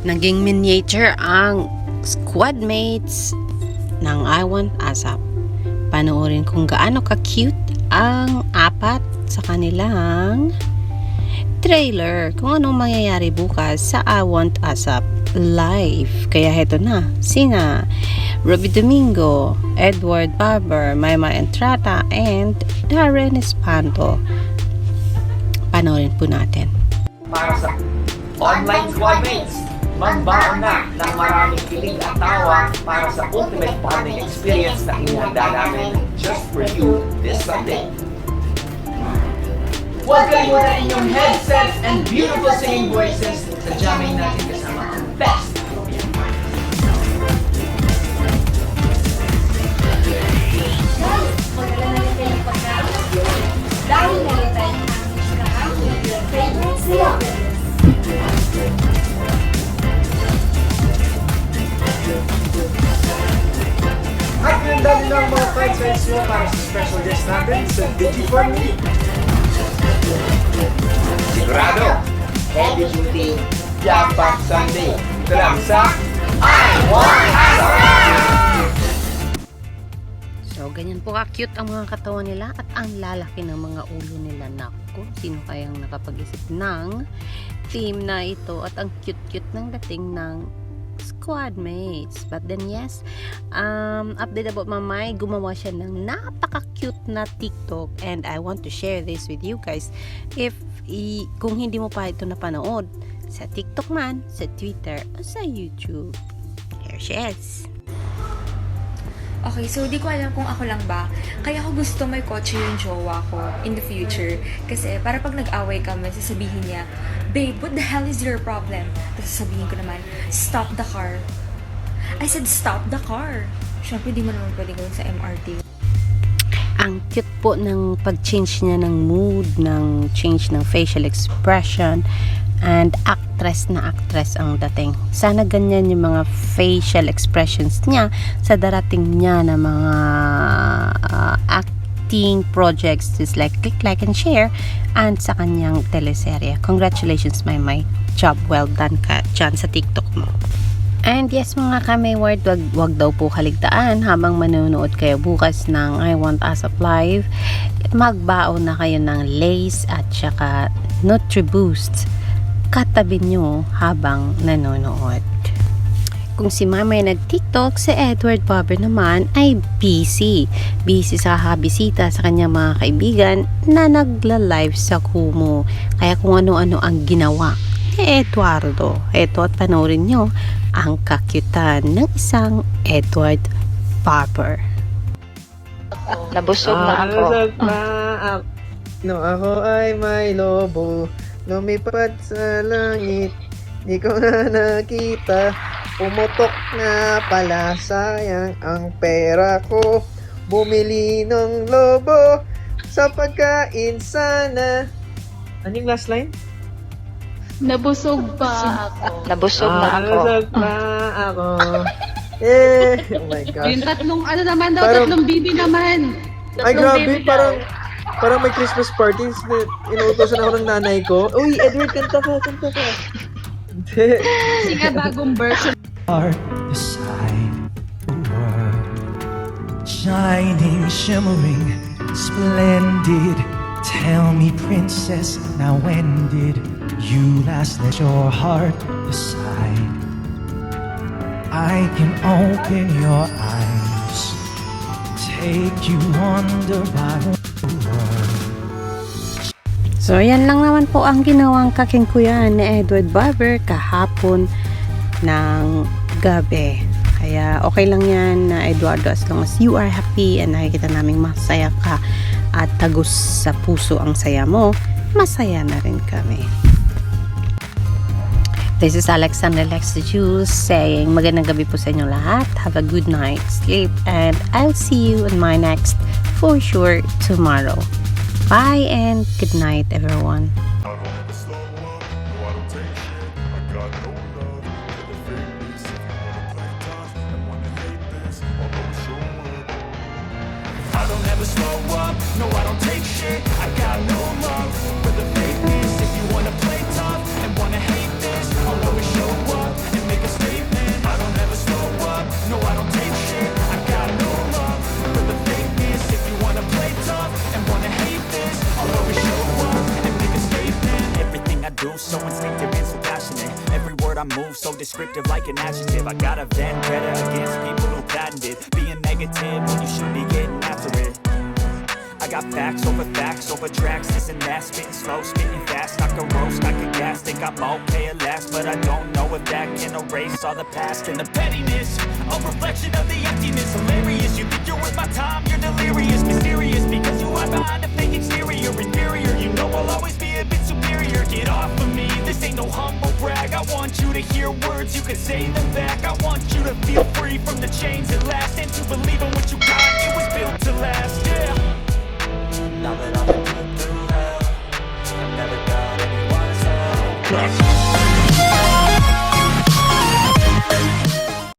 Naging miniature ang squad mates ng I Want ASAP. Panoorin kung gaano ka-cute ang apat sa kanilang trailer kung anong mangyayari bukas sa I Want ASAP live. Kaya heto na, sina Ruby Domingo, Edward Barber, Mayma Entrata, and Darren Espanto. Panoorin po natin. Para sa online squad mates, magbaon na ng maraming kilig at tawa para sa ultimate bonding experience na inihanda namin just for you this Sunday. Huwag kalimutan inyong headsets and beautiful singing voices sa jamming natin kasama ang best. Dahil nalitan ang iskahan with your favorite celebrities. At handa din ang mga friends nyo para sa special guest natin sa Digi4Me. Sigurado, heavy duty, Jackpot Sunday. Ito lang sa I Want ASAP! So, ganyan po ka-cute ang mga katawan nila at ang lalaki ng mga ulo nila. Naku, sino kayang nakapag-isip ng theme na ito at ang cute-cute ng dating ng squad mates. But then yes, update about Mamay, gumawa siya ng napaka-cute na TikTok and I want to share this with you guys. Kung hindi mo pa ito napanood, sa TikTok man, sa Twitter, o sa YouTube. Here she is. Okay, so di ko alam kung ako lang ba. Kaya ako gusto may kotse yung jowa ko in the future. Kasi para pag nag-away kami, sasabihin niya, "Babe, what the hell is your problem?" Tapos sasabihin ko naman, "Stop the car." I said, "Stop the car." Siyempre, di mo naman pwede gawin sa MRT. Ang cute po ng pag-change niya ng mood, ng change ng facial expression, and actress na actress ang dating. Sana ganyan yung mga facial expressions niya sa darating niya na mga acting projects, just like click, like, and share, and sa kanyang teleserye. Congratulations, my job well done ka dyan sa TikTok mo. And yes mga ka-Mayward, wag daw po kaligtaan habang manonood kayo bukas ng I Want ASAP Live. Magbaon na kayo ng Lays at saka Nutriboost. Katabi nyo habang nanonood. Kung si Mama ay nag-TikTok, si Edward Barber naman ay busy. Busy sa kakabisita sa kanyang mga kaibigan na nagla-live sa Kumu. Kaya kung ano-ano ang ginawa ni Eduardo. Eto at panoorin nyo ang kakyutan ng isang Edward Barber. Nabusog na ako. No, ako ay may lobo. Lumipad sa langit. Di ko na nakita. Pumutok na pala. Sayang ang pera ko. Bumili ng lobo. Sa pagkain sana. Anong last line? Nabusog pa ako. Nabusog na ako. Nabusog pa ako. Oh my gosh. Yung tatlong, ano naman daw, Parang- tatlong bibi naman. Ay, Tatlong grabe. baby daw. Parang may Christmas parties. Inuutosan ako ng nanay ko. Uy, Edward, kanta ka. Hindi. Kasi nga bagong version. Heart beside the world, shining, shimmering, splendid. Tell me, princess, now when did you last let your heart decide? I can open your eyes, take you under my world. So, yan lang naman po ang ginawang kakingkuyan ni Edward Barber kahapon ng gabi. Kaya okay lang yan na Eduardo, as long as you are happy and nakikita naming masaya ka at tagus sa puso ang saya mo, masaya na rin kami. This is Alexander Lex the Juice saying magandang gabi po sa inyo lahat. Have a good night sleep and I'll see you in my next for sure tomorrow. Bye and good night everyone. I don't ever slow up, no I don't take shit. I got no love for the fakeness. If you wanna play tough and wanna hate this, I'll always show up. I move so descriptive like an adjective. I got a vendetta against people who patented being negative when you should be getting after it. I got facts over tracks, this and that, spitting slow, spitting fast, I can roast, I can gas, think I'm okay at last, but I don't know if that can erase all the past and the pettiness, a reflection of the emptiness, hilarious, you think you're worth my time, you're delirious, mysterious, because you hide behind a fake exterior, inferior, you know I'll always be a bit superior, get off of me, this ain't no humble brag, I want you to hear words, you can say them back, I want you to feel free from the chains at last, and to believe in what you got, it was built to last, yeah. Now that I've been put through hell, I've never got anyone's help.